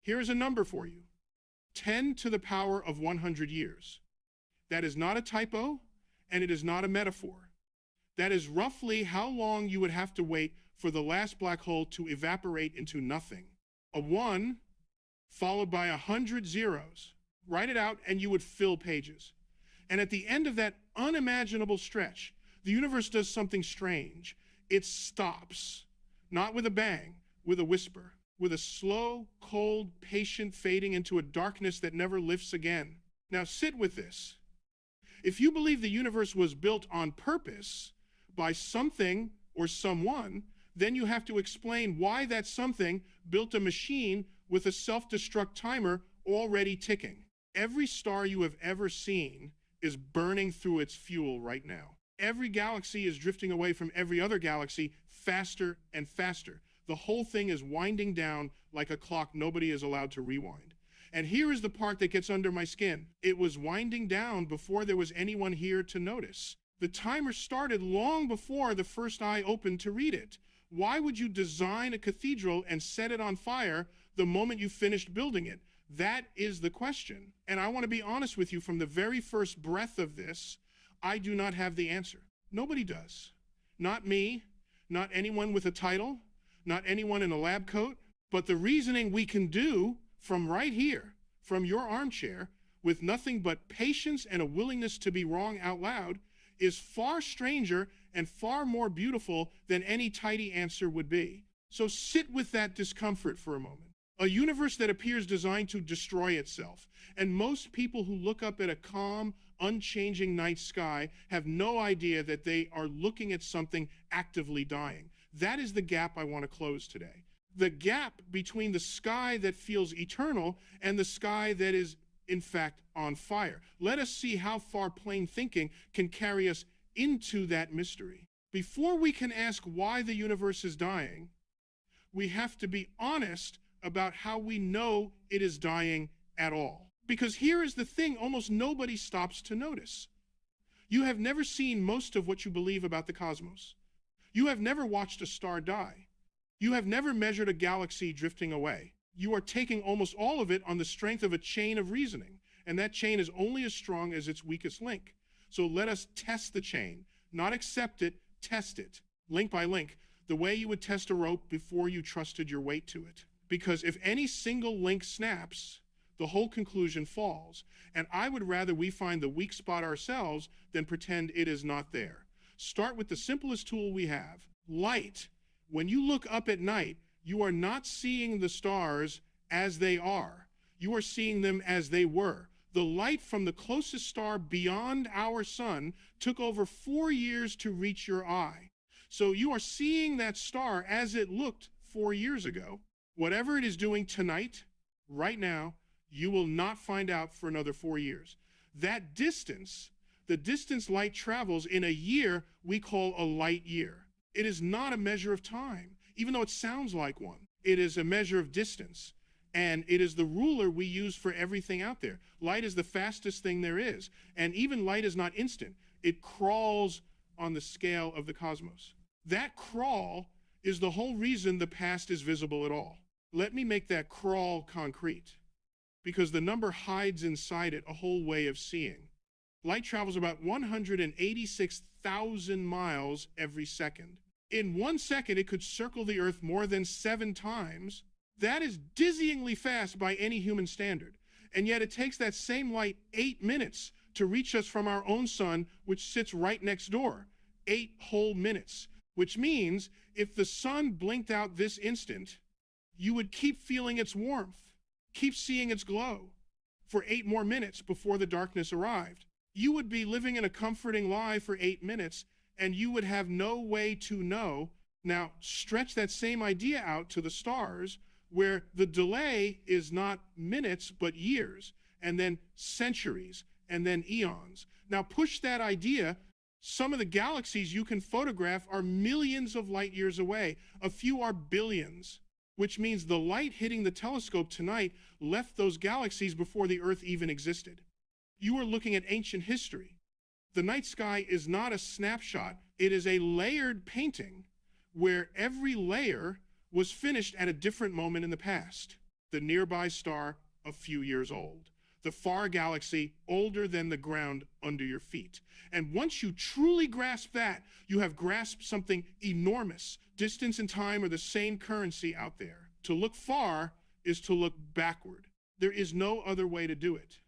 Here's a number for you. 10 to the power of 100 years. That is not a typo, and it is not a metaphor. That is roughly how long you would have to wait for the last black hole to evaporate into nothing. A 1 followed by 100 zeros. Write it out and you would fill pages. And at the end of that unimaginable stretch, the universe does something strange. It stops, not with a bang, with a whisper, with a slow, cold, patient fading into a darkness that never lifts again. Now sit with this. If you believe the universe was built on purpose by something or someone, then you have to explain why that something built a machine with a self-destruct timer already ticking. Every star you have ever seen is burning through its fuel right now. Every galaxy is drifting away from every other galaxy faster and faster. The whole thing is winding down like a clock nobody is allowed to rewind. And here is the part that gets under my skin. It was winding down before there was anyone here to notice. The timer started long before the first eye opened to read it. Why would you design a cathedral and set it on fire the moment you finished building it? That is the question. And I want to be honest with you, from the very first breath of this, I do not have the answer. Nobody does. Not me, not anyone with a title, not anyone in a lab coat. But the reasoning we can do from right here, from your armchair, with nothing but patience and a willingness to be wrong out loud, is far stranger and far more beautiful than any tidy answer would be. So sit with that discomfort for a moment. A universe that appears designed to destroy itself. And most people who look up at a calm, unchanging night sky have no idea that they are looking at something actively dying. That is the gap I want to close today. The gap between the sky that feels eternal and the sky that is, in fact, on fire. Let us see how far plain thinking can carry us into that mystery. Before we can ask why the universe is dying, we have to be honest about how we know it is dying at all. Because here is the thing almost nobody stops to notice. You have never seen most of what you believe about the cosmos. You have never watched a star die. You have never measured a galaxy drifting away. You are taking almost all of it on the strength of a chain of reasoning, and that chain is only as strong as its weakest link. So let us test the chain, not accept it, test it, link by link, the way you would test a rope before you trusted your weight to it. Because if any single link snaps, the whole conclusion falls. And I would rather we find the weak spot ourselves than pretend it is not there. Start with the simplest tool we have, light. When you look up at night, you are not seeing the stars as they are. You are seeing them as they were. The light from the closest star beyond our sun took over 4 years to reach your eye. So you are seeing that star as it looked 4 years ago. Whatever it is doing tonight, right now, you will not find out for another 4 years. That distance, the distance light travels in a year, we call a light year. It is not a measure of time, even though it sounds like one. It is a measure of distance, and it is the ruler we use for everything out there. Light is the fastest thing there is, and even light is not instant. It crawls on the scale of the cosmos. That crawl is the whole reason the past is visible at all. Let me make that crawl concrete, because the number hides inside it a whole way of seeing. Light travels about 186,000 miles every second. In 1 second, it could circle the Earth more than 7 times. That is dizzyingly fast by any human standard. And yet it takes that same light 8 minutes to reach us from our own sun, which sits right next door. 8 whole minutes. Which means if the sun blinked out this instant, you would keep feeling its warmth, keep seeing its glow for 8 more minutes before the darkness arrived. You would be living in a comforting lie for 8 minutes, and you would have no way to know. Now, stretch that same idea out to the stars, where the delay is not minutes, but years, and then centuries, and then eons. Now, push that idea. Some of the galaxies you can photograph are millions of light years away. A few are billions, which means the light hitting the telescope tonight left those galaxies before the Earth even existed. You are looking at ancient history. The night sky is not a snapshot. It is a layered painting where every layer was finished at a different moment in the past. the nearby star a few years old, the far galaxy older than the ground under your feet. And once you truly grasp that, you have grasped something enormous. Distance and time are the same currency out there. To look far is to look backward. There is no other way to do it.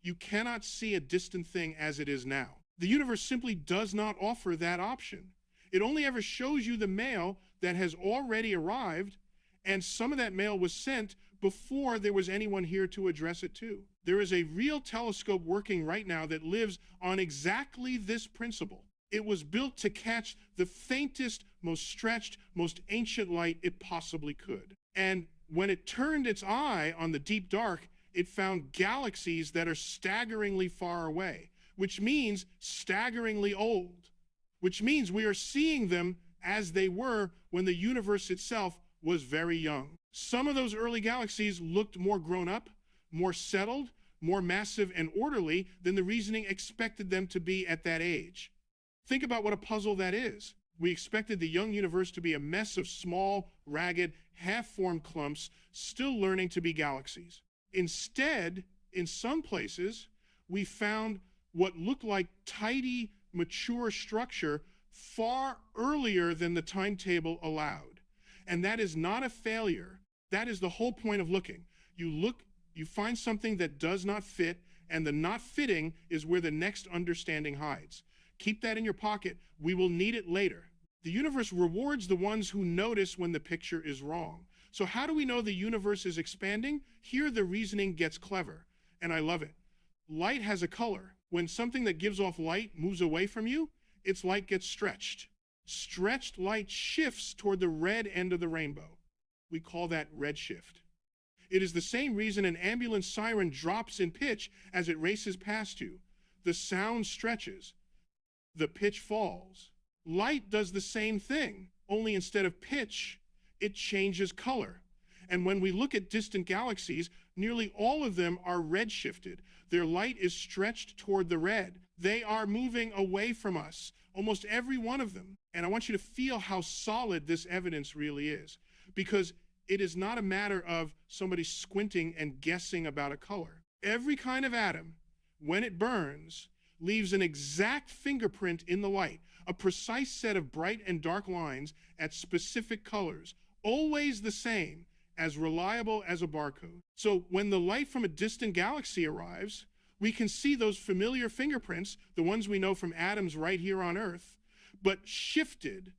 You cannot see a distant thing as it is now. The universe simply does not offer that option. It only ever shows you the mail that has already arrived, and some of that mail was sent before there was anyone here to address it to. There is a real telescope working right now that lives on exactly this principle. It was built to catch the faintest, most stretched, most ancient light it possibly could. And when it turned its eye on the deep dark, it found galaxies that are staggeringly far away, which means staggeringly old, which means we are seeing them as they were when the universe itself was very young. Some of those early galaxies looked more grown up, more settled, more massive and orderly than the reasoning expected them to be at that age. Think about what a puzzle that is. We expected the young universe to be a mess of small, ragged, half-formed clumps, still learning to be galaxies. Instead, in some places, we found what looked like tidy, mature structure far earlier than the timetable allowed. And that is not a failure. That is the whole point of looking. You look, you find something that does not fit, and the not fitting is where the next understanding hides. Keep that in your pocket. We will need it later. The universe rewards the ones who notice when the picture is wrong. So how do we know the universe is expanding? Here the reasoning gets clever, and I love it. Light has a color. When something that gives off light moves away from you, its light gets stretched. Stretched light shifts toward the red end of the rainbow. We call that redshift. It is the same reason an ambulance siren drops in pitch as it races past you. The sound stretches. The pitch falls. Light does the same thing, only instead of pitch, it changes color. And when we look at distant galaxies, nearly all of them are redshifted. Their light is stretched toward the red. They are moving away from us, almost every one of them. And I want you to feel how solid this evidence really is, because it is not a matter of somebody squinting and guessing about a color. Every kind of atom, when it burns, leaves an exact fingerprint in the light, a precise set of bright and dark lines at specific colors, always the same, as reliable as a barcode. So when the light from a distant galaxy arrives, we can see those familiar fingerprints, the ones we know from atoms right here on Earth, but shifted,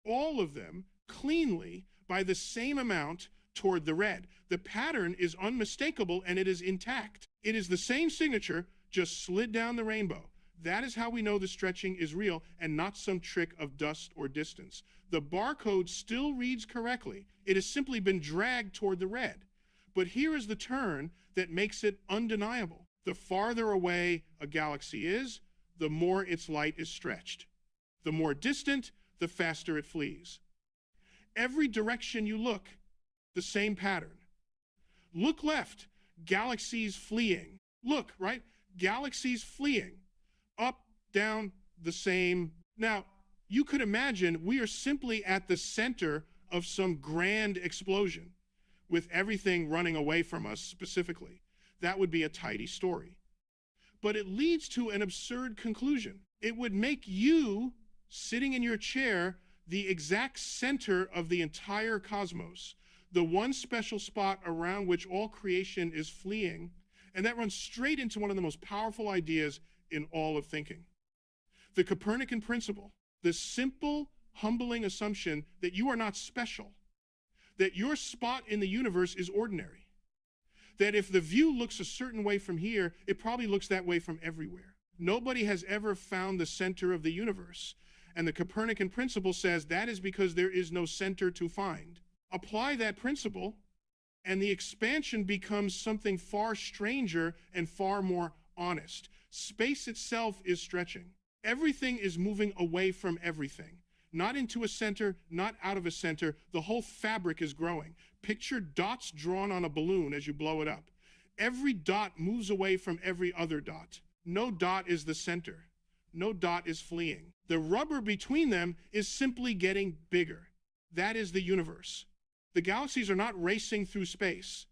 all of them, cleanly by the same amount toward the red. The pattern is unmistakable and it is intact. It is the same signature, just slid down the rainbow. That is how we know the stretching is real and not some trick of dust or distance. The barcode still reads correctly. It has simply been dragged toward the red. But here is the turn that makes it undeniable. The farther away a galaxy is, the more its light is stretched. The more distant, the faster it flees. Every direction you look, the same pattern. Look left, galaxies fleeing. Look, right? Galaxies fleeing. Up, down, the same. Now, you could imagine we are simply at the center of some grand explosion with everything running away from us specifically. That would be a tidy story. But it leads to an absurd conclusion. It would make you, sitting in your chair, the exact center of the entire cosmos, the one special spot around which all creation is fleeing, and that runs straight into one of the most powerful ideas in all of thinking. The Copernican principle, the simple, humbling assumption that you are not special, that your spot in the universe is ordinary, that if the view looks a certain way from here, it probably looks that way from everywhere. Nobody has ever found the center of the universe, and the Copernican principle says that is because there is no center to find. Apply that principle, and the expansion becomes something far stranger and far more honest. Space itself is stretching. Everything is moving away from everything. Not into a center, not out of a center. The whole fabric is growing. Picture dots drawn on a balloon as you blow it up. Every dot moves away from every other dot. No dot is the center. No dot is fleeing. The rubber between them is simply getting bigger. That is the universe. The galaxies are not racing through space.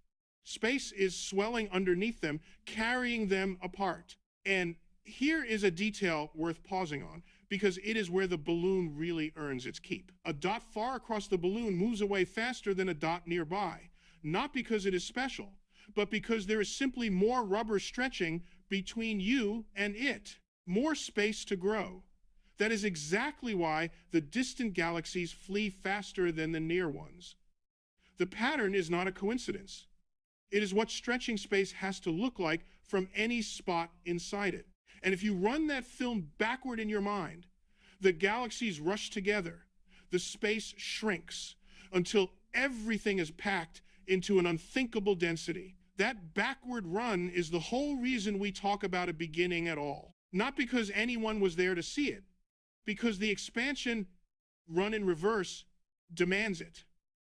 Space is swelling underneath them, carrying them apart. And here is a detail worth pausing on, because it is where the balloon really earns its keep. A dot far across the balloon moves away faster than a dot nearby, not because it is special, but because there is simply more rubber stretching between you and it, more space to grow. That is exactly why the distant galaxies flee faster than the near ones. The pattern is not a coincidence. It is what stretching space has to look like from any spot inside it. And if you run that film backward in your mind, the galaxies rush together, the space shrinks until everything is packed into an unthinkable density. That backward run is the whole reason we talk about a beginning at all. Not because anyone was there to see it, because the expansion run in reverse demands it.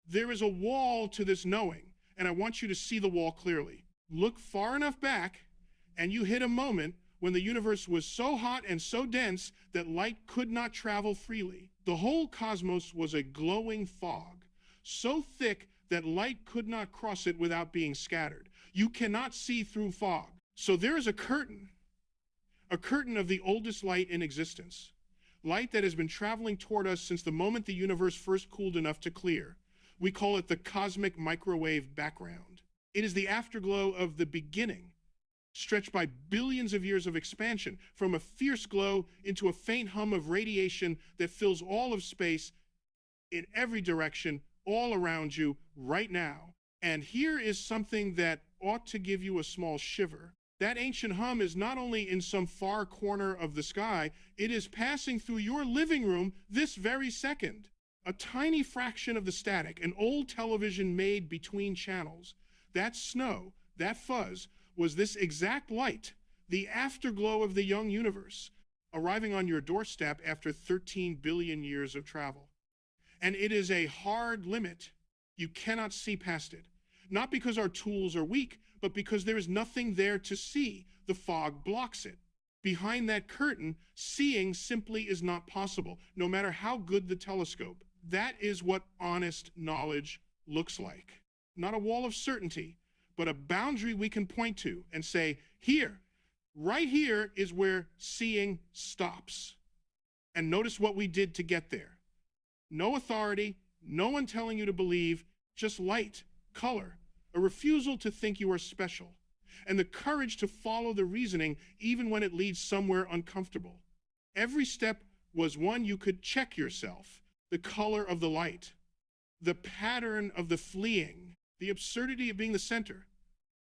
There is a wall to this knowing, and I want you to see the wall clearly. Look far enough back, and you hit a moment when the universe was so hot and so dense that light could not travel freely. The whole cosmos was a glowing fog, so thick that light could not cross it without being scattered. You cannot see through fog. So there is a curtain of the oldest light in existence, light that has been traveling toward us since the moment the universe first cooled enough to clear. We call it the cosmic microwave background. It is the afterglow of the beginning, stretched by billions of years of expansion, from a fierce glow into a faint hum of radiation that fills all of space in every direction, all around you, right now. And here is something that ought to give you a small shiver. That ancient hum is not only in some far corner of the sky, it is passing through your living room this very second. A tiny fraction of the static, an old television made between channels. That snow, that fuzz, was this exact light, the afterglow of the young universe, arriving on your doorstep after 13 billion years of travel. And it is a hard limit. You cannot see past it. Not because our tools are weak, but because there is nothing there to see. The fog blocks it. Behind that curtain, seeing simply is not possible, no matter how good the telescope. That is what honest knowledge looks like. Not a wall of certainty, but a boundary we can point to and say, here, right here is where seeing stops. And notice what we did to get there. No authority, no one telling you to believe, just light, color, a refusal to think you are special, and the courage to follow the reasoning even when it leads somewhere uncomfortable. Every step was one you could check yourself. The color of the light, the pattern of the fleeing, the absurdity of being the center.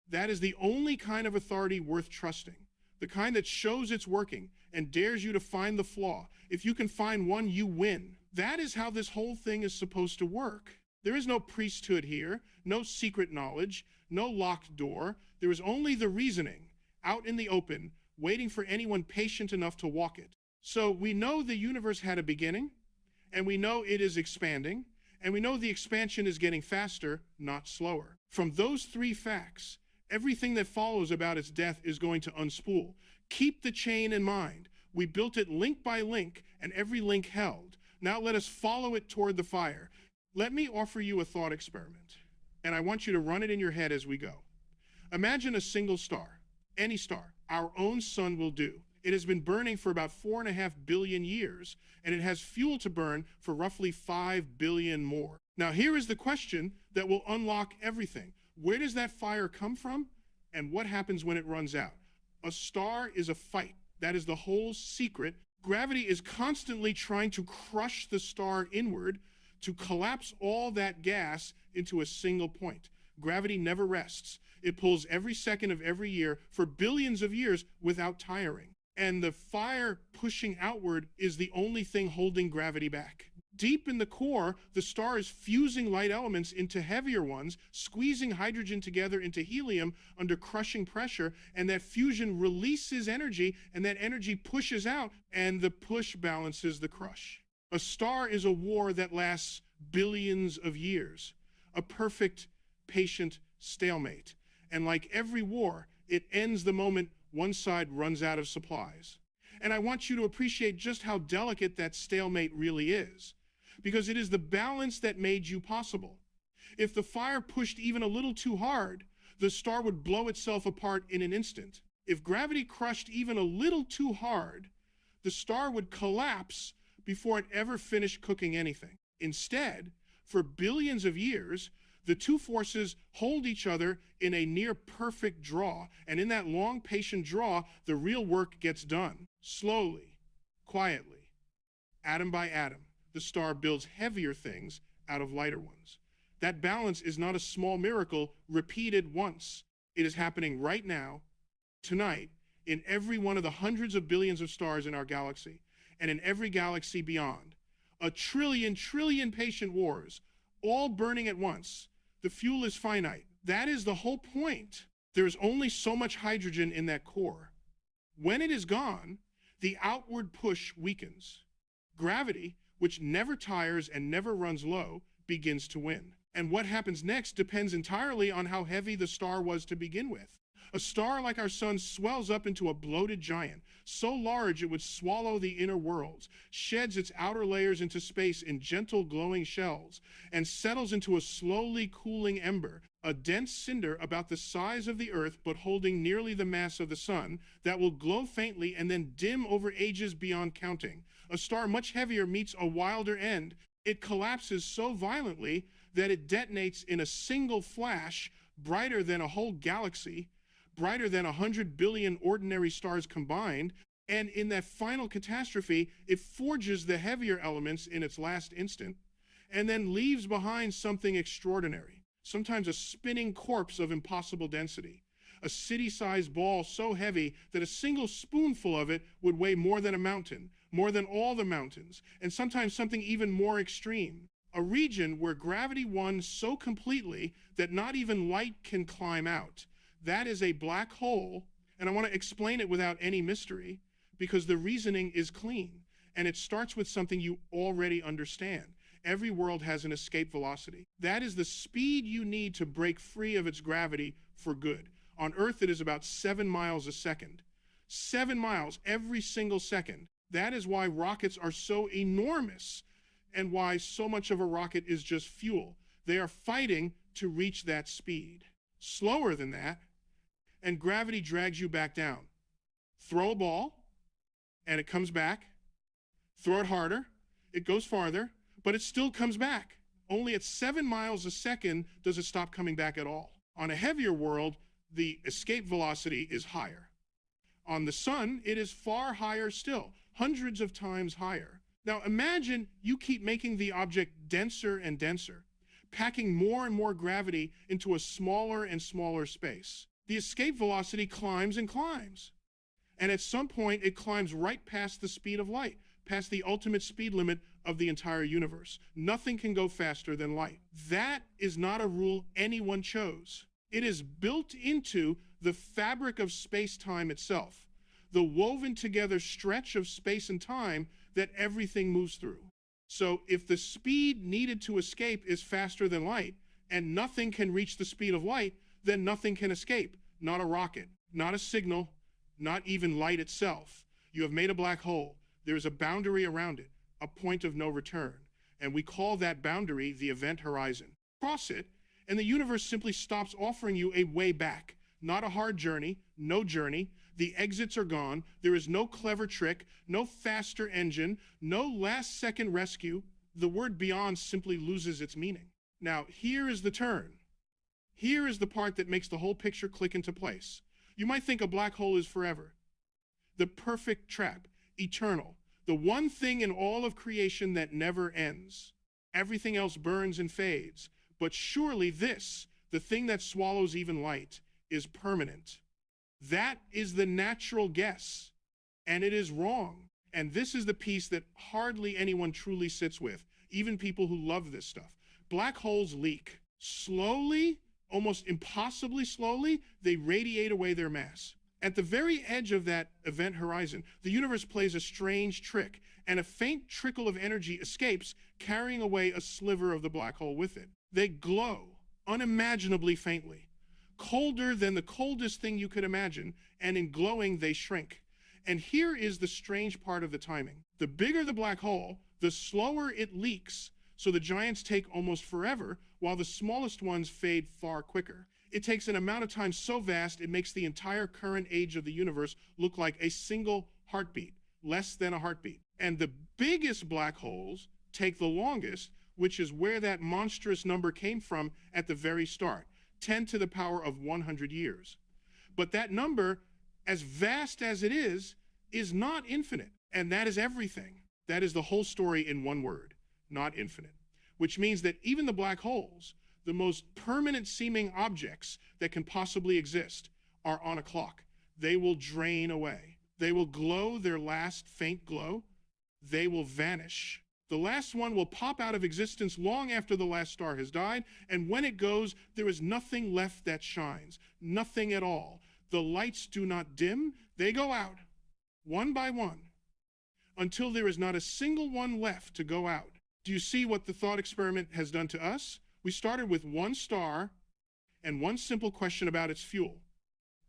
That is the only kind of authority worth trusting, the kind that shows it's working and dares you to find the flaw. If you can find one, you win. That is how this whole thing is supposed to work. There is no priesthood here, no secret knowledge, no locked door. There is only the reasoning, out in the open, waiting for anyone patient enough to walk it. So we know the universe had a beginning, and we know it is expanding, and we know the expansion is getting faster, not slower. From those three facts, everything that follows about its death is going to unspool. Keep the chain in mind. We built it link by link, and every link held. Now let us follow it toward the fire. Let me offer you a thought experiment, and I want you to run it in your head as we go. Imagine a single star, any star. Our own sun will do. It has been burning for about 4.5 billion years, and it has fuel to burn for roughly 5 billion more. Now, here is the question that will unlock everything. Where does that fire come from, and what happens when it runs out? A star is a fight. That is the whole secret. Gravity is constantly trying to crush the star inward to collapse all that gas into a single point. Gravity never rests. It pulls every second of every year for billions of years without tiring. And the fire pushing outward is the only thing holding gravity back. Deep in the core, the star is fusing light elements into heavier ones, squeezing hydrogen together into helium under crushing pressure, and that fusion releases energy, and that energy pushes out, and the push balances the crush. A star is a war that lasts billions of years, a perfect, patient stalemate. And like every war, it ends the moment one side runs out of supplies. And I want you to appreciate just how delicate that stalemate really is, because it is the balance that made you possible. If the fire pushed even a little too hard, the star would blow itself apart in an instant. If gravity crushed even a little too hard, the star would collapse before it ever finished cooking anything. Instead, for billions of years, the two forces hold each other in a near perfect draw, and in that long, patient draw, the real work gets done. Slowly, quietly, atom by atom, the star builds heavier things out of lighter ones. That balance is not a small miracle repeated once. It is happening right now, tonight, in every one of the hundreds of billions of stars in our galaxy, and in every galaxy beyond. A trillion patient wars, all burning at once. The fuel is finite. That is the whole point. There is only so much hydrogen in that core. When it is gone, the outward push weakens. Gravity, which never tires and never runs low, begins to win. And what happens next depends entirely on how heavy the star was to begin with. A star like our sun swells up into a bloated giant, so large it would swallow the inner worlds, sheds its outer layers into space in gentle glowing shells, and settles into a slowly cooling ember, a dense cinder about the size of the Earth but holding nearly the mass of the sun, that will glow faintly and then dim over ages beyond counting. A star much heavier meets a wilder end. It collapses so violently that it detonates in a single flash, brighter than a whole galaxy, brighter than 100 billion ordinary stars combined, and in that final catastrophe, it forges the heavier elements in its last instant, and then leaves behind something extraordinary, sometimes a spinning corpse of impossible density, a city-sized ball so heavy that a single spoonful of it would weigh more than a mountain, more than all the mountains, and sometimes something even more extreme. A region where gravity won so completely that not even light can climb out. That is a black hole, and I want to explain it without any mystery, because the reasoning is clean, and it starts with something you already understand. Every world has an escape velocity. That is the speed you need to break free of its gravity for good. On Earth, it is about 7 miles a second. 7 miles every single second. That is why rockets are so enormous, and why so much of a rocket is just fuel. They are fighting to reach that speed. Slower than that, and gravity drags you back down. Throw a ball, and it comes back. Throw it harder, it goes farther, but it still comes back. Only at 7 miles a second does it stop coming back at all. On a heavier world, the escape velocity is higher. On the sun, it is far higher still, hundreds of times higher. Now imagine you keep making the object denser and denser, packing more and more gravity into a smaller and smaller space. The escape velocity climbs and climbs. And at some point, it climbs right past the speed of light, past the ultimate speed limit of the entire universe. Nothing can go faster than light. That is not a rule anyone chose. It is built into the fabric of space-time itself, the woven together stretch of space and time that everything moves through. So if the speed needed to escape is faster than light, and nothing can reach the speed of light, then nothing can escape. Not a rocket, not a signal, not even light itself. You have made a black hole. There is a boundary around it, a point of no return. And we call that boundary the event horizon. Cross it, and the universe simply stops offering you a way back. Not a hard journey, no journey. The exits are gone. There is no clever trick, no faster engine, no last-second rescue. The word beyond simply loses its meaning. Now, here is the turn. Here is the part that makes the whole picture click into place. You might think a black hole is forever. The perfect trap, eternal. The one thing in all of creation that never ends. Everything else burns and fades. But surely this, the thing that swallows even light, is permanent. That is the natural guess, and it is wrong. And this is the piece that hardly anyone truly sits with, even people who love this stuff. Black holes leak. Slowly, almost impossibly slowly, they radiate away their mass. At the very edge of that event horizon, the universe plays a strange trick, and a faint trickle of energy escapes, carrying away a sliver of the black hole with it. They glow unimaginably faintly, colder than the coldest thing you could imagine, and in glowing, they shrink. And here is the strange part of the timing. The bigger the black hole, the slower it leaks, so the giants take almost forever, while the smallest ones fade far quicker. It takes an amount of time so vast it makes the entire current age of the universe look like a single heartbeat, less than a heartbeat. And the biggest black holes take the longest, which is where that monstrous number came from at the very start, 10 to the power of 100 years. But that number, as vast as it is not infinite. And that is everything. That is the whole story in one word, not infinite. Which means that even the black holes, the most permanent seeming objects that can possibly exist, are on a clock. They will drain away. They will glow their last faint glow. They will vanish. The last one will pop out of existence long after the last star has died, and when it goes, there is nothing left that shines, nothing at all. The lights do not dim, they go out, one by one, until there is not a single one left to go out. Do you see what the thought experiment has done to us? We started with one star and one simple question about its fuel.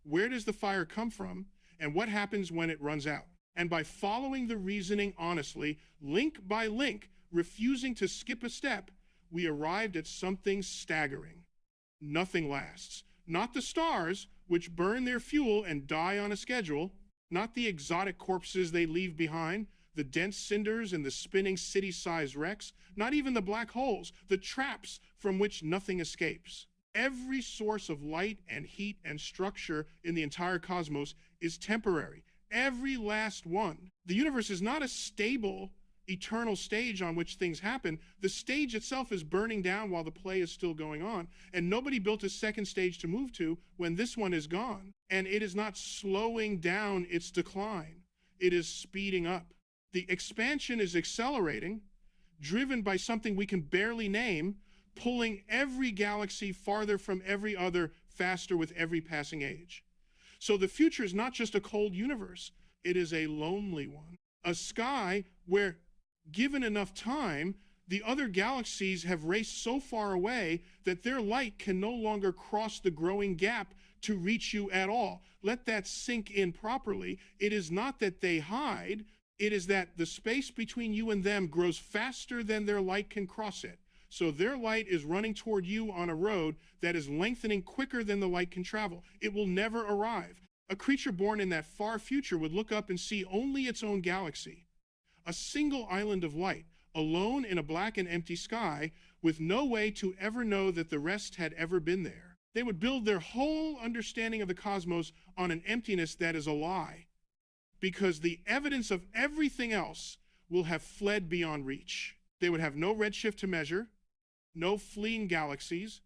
Where does the fire come from, and what happens when it runs out? And by following the reasoning honestly, link by link, refusing to skip a step, we arrived at something staggering. Nothing lasts. Not the stars, which burn their fuel and die on a schedule, not the exotic corpses they leave behind, the dense cinders and the spinning city-sized wrecks, not even the black holes, the traps from which nothing escapes. Every source of light and heat and structure in the entire cosmos is temporary. Every last one. The universe is not a stable, eternal stage on which things happen. The stage itself is burning down while the play is still going on, and nobody built a second stage to move to when this one is gone. And it is not slowing down its decline. It is speeding up. The expansion is accelerating, driven by something we can barely name, pulling every galaxy farther from every other faster with every passing age. So the future is not just a cold universe, it is a lonely one. A sky where, given enough time, the other galaxies have raced so far away that their light can no longer cross the growing gap to reach you at all. Let that sink in properly. It is not that they hide, it is that the space between you and them grows faster than their light can cross it. So their light is running toward you on a road that is lengthening quicker than the light can travel. It will never arrive. A creature born in that far future would look up and see only its own galaxy. A single island of light, alone in a black and empty sky, with no way to ever know that the rest had ever been there. They would build their whole understanding of the cosmos on an emptiness that is a lie, because the evidence of everything else will have fled beyond reach. They would have no redshift to measure, no fleeing galaxies,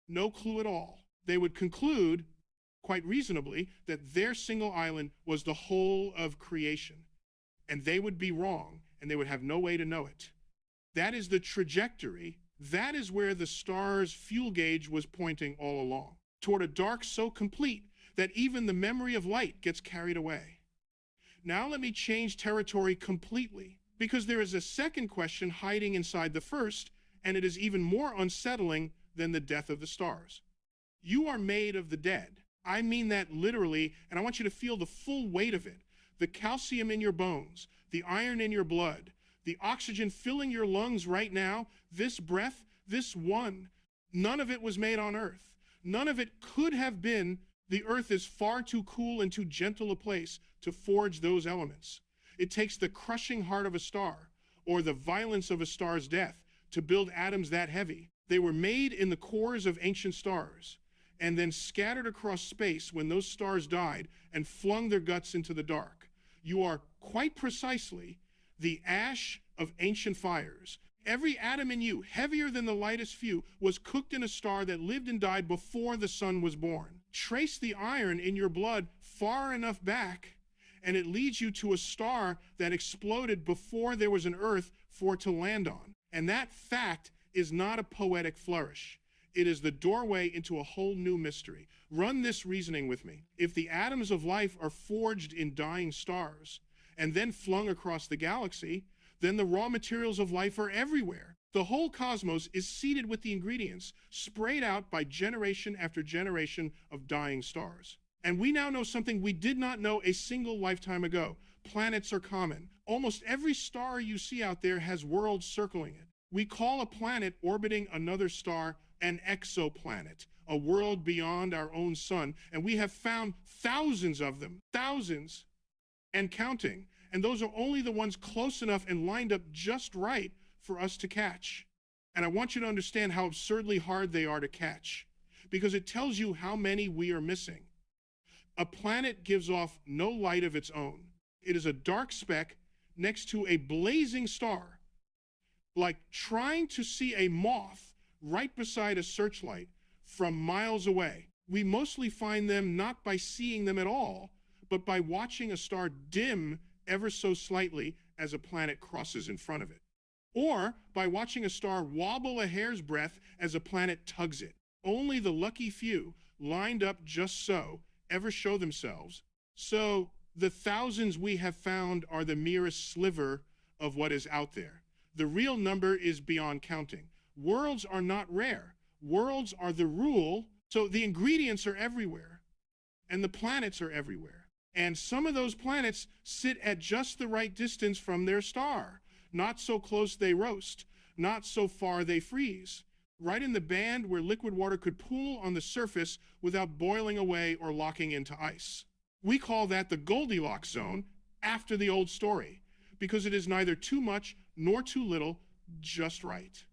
no clue at all. They would conclude, quite reasonably, that their single island was the whole of creation. And they would be wrong, and they would have no way to know it. That is the trajectory. That is where the star's fuel gauge was pointing all along, toward a dark so complete that even the memory of light gets carried away. Now let me change territory completely, because there is a second question hiding inside the first, and it is even more unsettling than the death of the stars. You are made of the dead. I mean that literally, and I want you to feel the full weight of it. The calcium in your bones, the iron in your blood, the oxygen filling your lungs right now, this breath, this one, none of it was made on Earth. None of it could have been. The Earth is far too cool and too gentle a place to forge those elements. It takes the crushing heart of a star, or the violence of a star's death, to build atoms that heavy. They were made in the cores of ancient stars, and then scattered across space when those stars died and flung their guts into the dark. You are quite precisely the ash of ancient fires. Every atom in you, heavier than the lightest few, was cooked in a star that lived and died before the sun was born. Trace the iron in your blood far enough back, and it leads you to a star that exploded before there was an Earth for it to land on. And that fact is not a poetic flourish. It is the doorway into a whole new mystery. Run this reasoning with me. If the atoms of life are forged in dying stars and then flung across the galaxy, then the raw materials of life are everywhere. The whole cosmos is seeded with the ingredients sprayed out by generation after generation of dying stars. And we now know something we did not know a single lifetime ago. Planets are common. Almost every star you see out there has worlds circling it. We call a planet orbiting another star an exoplanet, a world beyond our own sun, and we have found thousands of them, thousands and counting. And those are only the ones close enough and lined up just right for us to catch. And I want you to understand how absurdly hard they are to catch, because it tells you how many we are missing. A planet gives off no light of its own. It is a dark speck next to a blazing star, like trying to see a moth right beside a searchlight from miles away. We mostly find them not by seeing them at all, but by watching a star dim ever so slightly as a planet crosses in front of it, or by watching a star wobble a hair's breadth as a planet tugs it. Only the lucky few, lined up just so, ever show themselves. So the thousands we have found are the merest sliver of what is out there. The real number is beyond counting. Worlds are not rare. Worlds are the rule. So the ingredients are everywhere, and the planets are everywhere. And some of those planets sit at just the right distance from their star. Not so close they roast, not so far they freeze. Right in the band where liquid water could pool on the surface without boiling away or locking into ice. We call that the Goldilocks zone, after the old story, because it is neither too much nor too little, just right.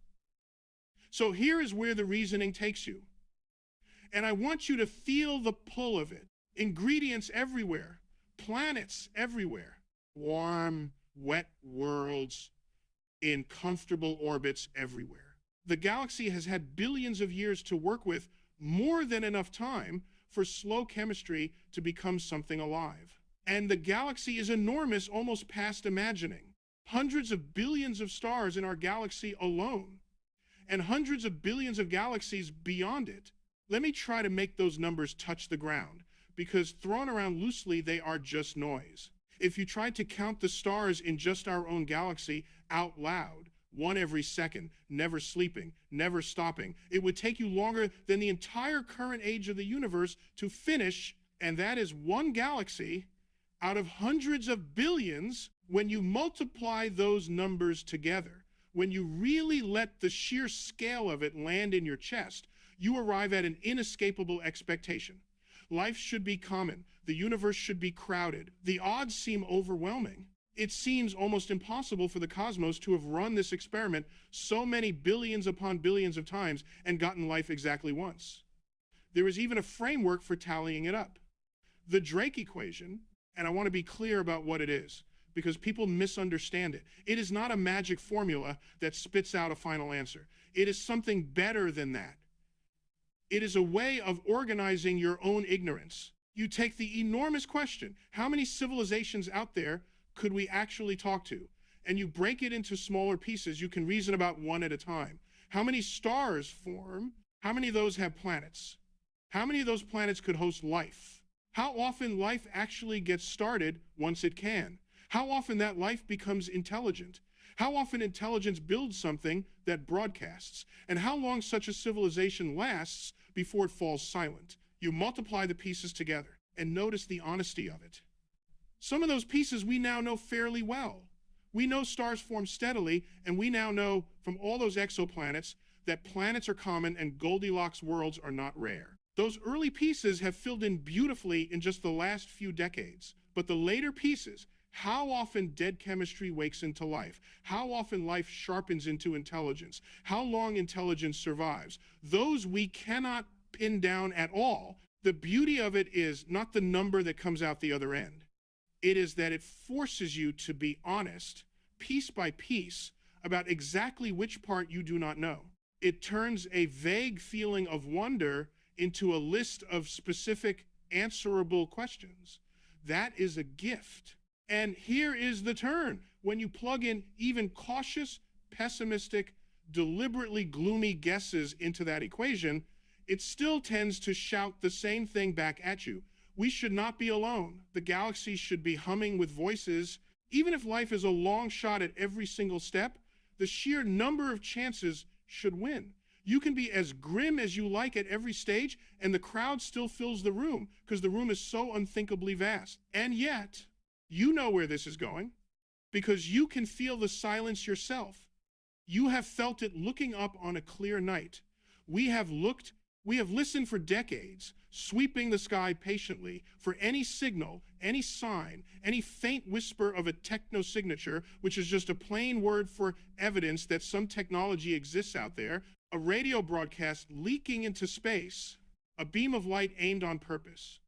So here is where the reasoning takes you. And I want you to feel the pull of it. Ingredients everywhere, planets everywhere, warm, wet worlds in comfortable orbits everywhere. The galaxy has had billions of years to work with, more than enough time for slow chemistry to become something alive. And the galaxy is enormous, almost past imagining. Hundreds of billions of stars in our galaxy alone, and hundreds of billions of galaxies beyond it. Let me try to make those numbers touch the ground, because thrown around loosely, they are just noise. If you tried to count the stars in just our own galaxy out loud, one every second, never sleeping, never stopping, it would take you longer than the entire current age of the universe to finish, and that is one galaxy out of hundreds of billions. When you multiply those numbers together, when you really let the sheer scale of it land in your chest, you arrive at an inescapable expectation. Life should be common. The universe should be crowded. The odds seem overwhelming. It seems almost impossible for the cosmos to have run this experiment so many billions upon billions of times and gotten life exactly once. There is even a framework for tallying it up. The Drake equation, and I want to be clear about what it is, because people misunderstand it. It is not a magic formula that spits out a final answer. It is something better than that. It is a way of organizing your own ignorance. You take the enormous question, how many civilizations out there could we actually talk to? And you break it into smaller pieces. You can reason about one at a time. How many stars form? How many of those have planets? How many of those planets could host life? How often life actually gets started once it can? How often that life becomes intelligent? How often intelligence builds something that broadcasts? And how long such a civilization lasts before it falls silent? You multiply the pieces together and notice the honesty of it. Some of those pieces we now know fairly well. We know stars form steadily, and we now know from all those exoplanets that planets are common and Goldilocks worlds are not rare. Those early pieces have filled in beautifully in just the last few decades. But the later pieces, how often dead chemistry wakes into life, how often life sharpens into intelligence, how long intelligence survives, those we cannot pin down at all. The beauty of it is not the number that comes out the other end. It is that it forces you to be honest, piece by piece, about exactly which part you do not know. It turns a vague feeling of wonder into a list of specific answerable questions. That is a gift. And here is the turn. When you plug in even cautious, pessimistic, deliberately gloomy guesses into that equation, it still tends to shout the same thing back at you. We should not be alone. The galaxy should be humming with voices. Even if life is a long shot at every single step, the sheer number of chances should win. You can be as grim as you like at every stage, and the crowd still fills the room because the room is so unthinkably vast. And yet, you know where this is going because you can feel the silence yourself. You have felt it looking up on a clear night. We have looked We have listened for decades, sweeping the sky patiently for any signal, any sign, any faint whisper of a technosignature, which is just a plain word for evidence that some technology exists out there, a radio broadcast leaking into space, a beam of light aimed on purpose,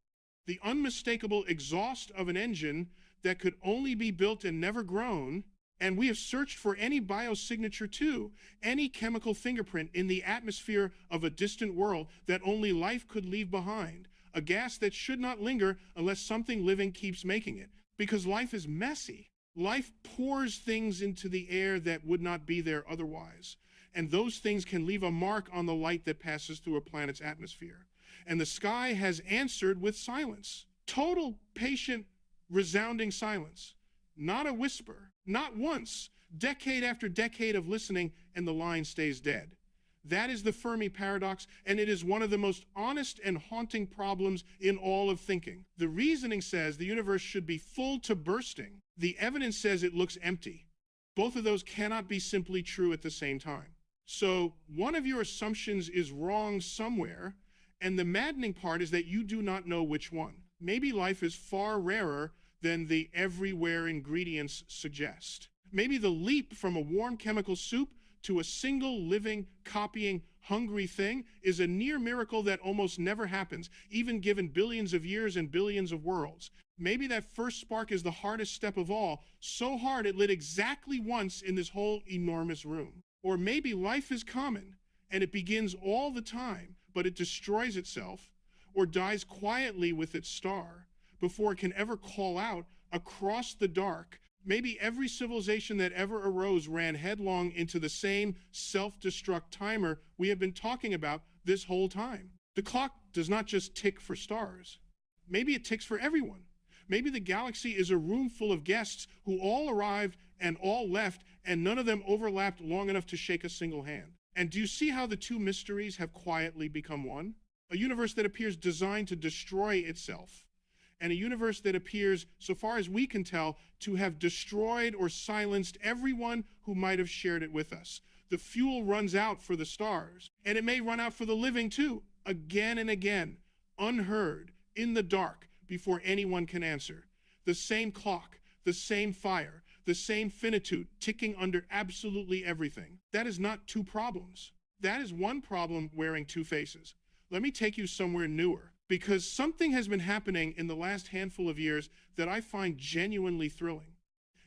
the unmistakable exhaust of an engine that could only be built and never grown. And we have searched for any biosignature too, any chemical fingerprint in the atmosphere of a distant world that only life could leave behind, a gas that should not linger unless something living keeps making it. Because life is messy. Life pours things into the air that would not be there otherwise. And those things can leave a mark on the light that passes through a planet's atmosphere. And the sky has answered with silence. Total, patient, resounding silence. Not a whisper. Not once, decade after decade of listening, and the line stays dead. That is the Fermi paradox, and it is one of the most honest and haunting problems in all of thinking. The reasoning says the universe should be full to bursting. The evidence says it looks empty. Both of those cannot be simply true at the same time. So one of your assumptions is wrong somewhere, and the maddening part is that you do not know which one. Maybe life is far rarer than the everywhere ingredients suggest. Maybe the leap from a warm chemical soup to a single living, copying, hungry thing is a near miracle that almost never happens, even given billions of years and billions of worlds. Maybe that first spark is the hardest step of all, so hard it lit exactly once in this whole enormous room. Or maybe life is common, and it begins all the time, but it destroys itself, or dies quietly with its star, before it can ever call out across the dark. Maybe every civilization that ever arose ran headlong into the same self-destruct timer we have been talking about this whole time. The clock does not just tick for stars. Maybe it ticks for everyone. Maybe the galaxy is a room full of guests who all arrived and all left, and none of them overlapped long enough to shake a single hand. And do you see how the two mysteries have quietly become one? A universe that appears designed to destroy itself, and a universe that appears, so far as we can tell, to have destroyed or silenced everyone who might have shared it with us. The fuel runs out for the stars, and it may run out for the living too, again and again, unheard, in the dark, before anyone can answer. The same clock, the same fire, the same finitude, ticking under absolutely everything. That is not two problems. That is one problem wearing two faces. Let me take you somewhere newer, because something has been happening in the last handful of years that I find genuinely thrilling,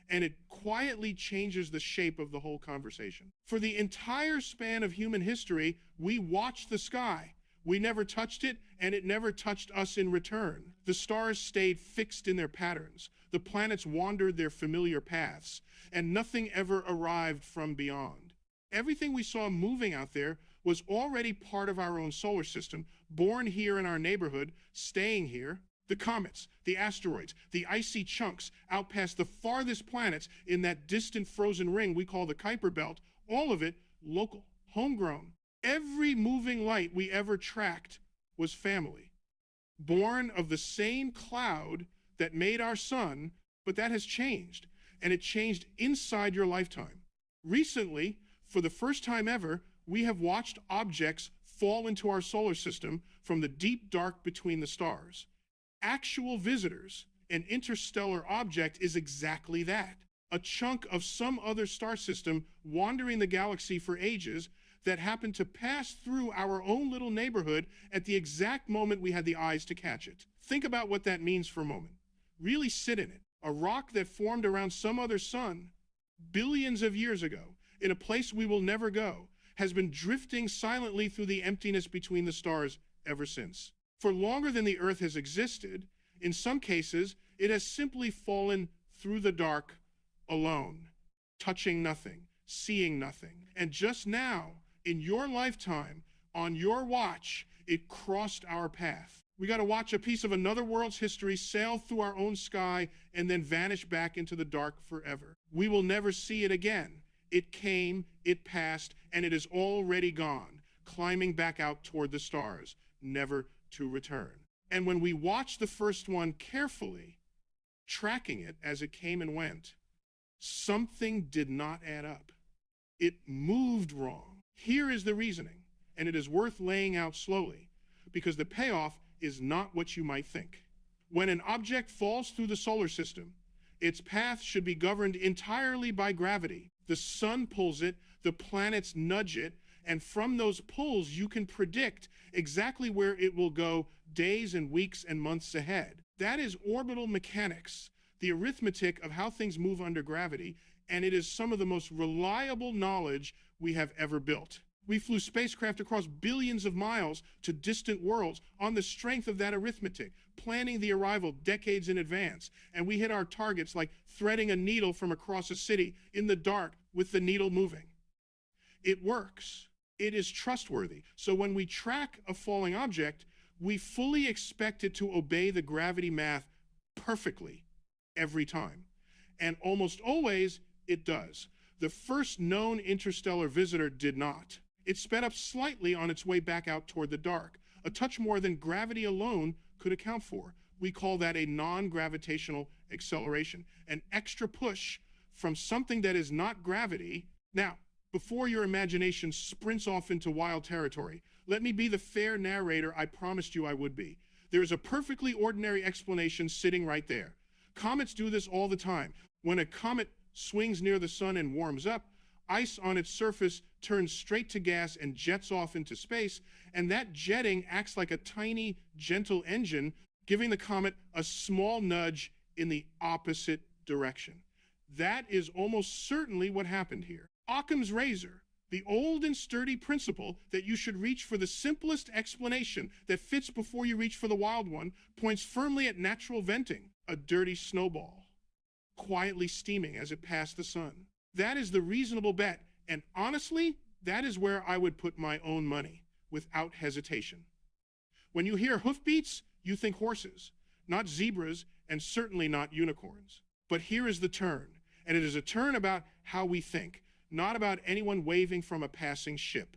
and it quietly changes the shape of the whole conversation. For the entire span of human history, we watched the sky. We never touched it, and it never touched us in return. The stars stayed fixed in their patterns. The planets wandered their familiar paths, and nothing ever arrived from beyond. Everything we saw moving out there was already part of our own solar system, born here in our neighborhood, staying here. The comets, the asteroids, the icy chunks out past the farthest planets in that distant frozen ring we call the Kuiper Belt, all of it local, homegrown. Every moving light we ever tracked was family, born of the same cloud that made our sun, but that has changed, and it changed inside your lifetime. Recently, for the first time ever, we have watched objects fall into our solar system from the deep dark between the stars. Actual visitors. An interstellar object is exactly that. A chunk of some other star system wandering the galaxy for ages that happened to pass through our own little neighborhood at the exact moment we had the eyes to catch it. Think about what that means for a moment. Really sit in it. A rock that formed around some other sun billions of years ago in a place we will never go has been drifting silently through the emptiness between the stars ever since. For longer than the Earth has existed, in some cases, it has simply fallen through the dark alone, touching nothing, seeing nothing. And just now, in your lifetime, on your watch, it crossed our path. We got to watch a piece of another world's history sail through our own sky and then vanish back into the dark forever. We will never see it again. It came, it passed, and it is already gone, climbing back out toward the stars, never to return. And when we watched the first one carefully, tracking it as it came and went, something did not add up. It moved wrong. Here is the reasoning, and it is worth laying out slowly, because the payoff is not what you might think. When an object falls through the solar system, its path should be governed entirely by gravity. The sun pulls it, the planets nudge it, and from those pulls, you can predict exactly where it will go days and weeks and months ahead. That is orbital mechanics, the arithmetic of how things move under gravity, and it is some of the most reliable knowledge we have ever built. We flew spacecraft across billions of miles to distant worlds on the strength of that arithmetic, planning the arrival decades in advance, and we hit our targets like threading a needle from across a city in the dark with the needle moving. It works. It is trustworthy. So when we track a falling object, we fully expect it to obey the gravity math perfectly every time. And almost always, it does. The first known interstellar visitor did not. It sped up slightly on its way back out toward the dark, a touch more than gravity alone could account for. We call that a non-gravitational acceleration, an extra push from something that is not gravity. Now, before your imagination sprints off into wild territory, let me be the fair narrator I promised you I would be. There is a perfectly ordinary explanation sitting right there. Comets do this all the time. When a comet swings near the sun and warms up, ice on its surface turns straight to gas and jets off into space, and that jetting acts like a tiny, gentle engine, giving the comet a small nudge in the opposite direction. That is almost certainly what happened here. Occam's razor, the old and sturdy principle that you should reach for the simplest explanation that fits before you reach for the wild one, points firmly at natural venting, a dirty snowball, quietly steaming as it passed the sun. That is the reasonable bet, and honestly, that is where I would put my own money, without hesitation. When you hear hoofbeats, you think horses, not zebras, and certainly not unicorns. But here is the turn, and it is a turn about how we think, not about anyone waving from a passing ship.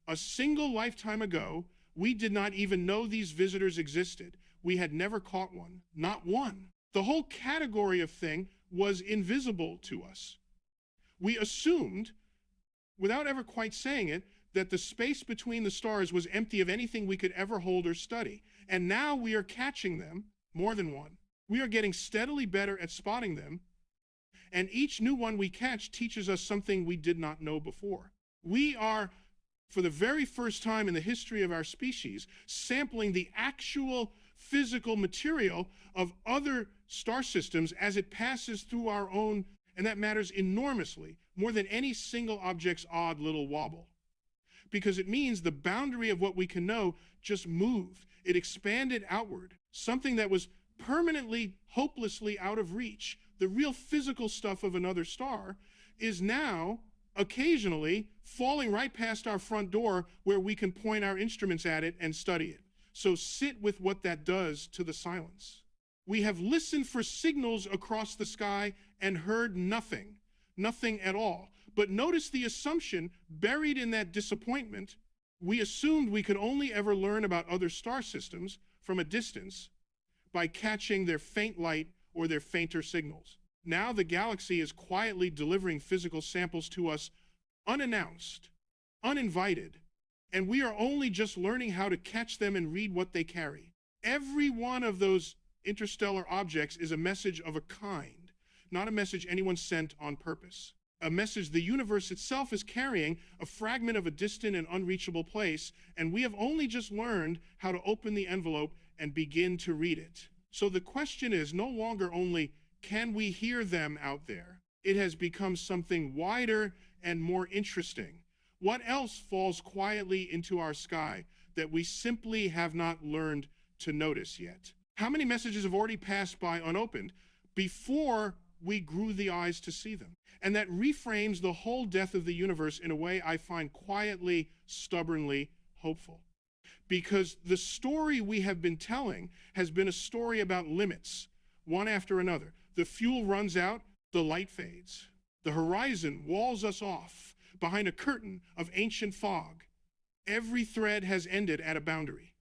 A single lifetime ago, we did not even know these visitors existed. We had never caught one, not one. The whole category of thing was invisible to us. We assumed, without ever quite saying it, that the space between the stars was empty of anything we could ever hold or study. And now we are catching them, more than one. We are getting steadily better at spotting them, and each new one we catch teaches us something we did not know before. We are, for the very first time in the history of our species, sampling the actual physical material of other star systems as it passes through our own, and that matters enormously, more than any single object's odd little wobble. Because it means the boundary of what we can know just moved. It expanded outward, something that was permanently, hopelessly out of reach. The real physical stuff of another star is now occasionally falling right past our front door where we can point our instruments at it and study it. So sit with what that does to the silence. We have listened for signals across the sky and heard nothing, nothing at all. But notice the assumption buried in that disappointment. We assumed we could only ever learn about other star systems from a distance by catching their faint light or their fainter signals. Now the galaxy is quietly delivering physical samples to us unannounced, uninvited, and we are only just learning how to catch them and read what they carry. Every one of those interstellar objects is a message of a kind, not a message anyone sent on purpose. A message the universe itself is carrying, a fragment of a distant and unreachable place, and we have only just learned how to open the envelope and begin to read it. So the question is no longer only, can we hear them out there? It has become something wider and more interesting. What else falls quietly into our sky that we simply have not learned to notice yet? How many messages have already passed by unopened before we grew the eyes to see them? And that reframes the whole death of the universe in a way I find quietly, stubbornly hopeful. Because the story we have been telling has been a story about limits, one after another. The fuel runs out, the light fades. The horizon walls us off behind a curtain of ancient fog. Every thread has ended at a boundary.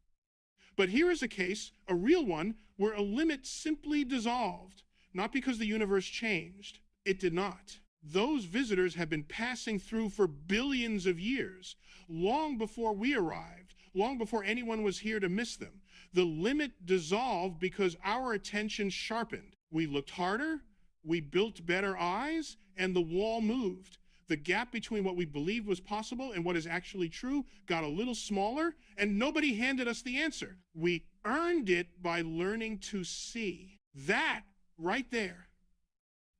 But here is a case, a real one, where a limit simply dissolved, not because the universe changed. It did not. Those visitors have been passing through for billions of years, long before we arrived, long before anyone was here to miss them. The limit dissolved because our attention sharpened. We looked harder, we built better eyes, and the wall moved. The gap between what we believed was possible and what is actually true got a little smaller, and nobody handed us the answer. We earned it by learning to see. That right there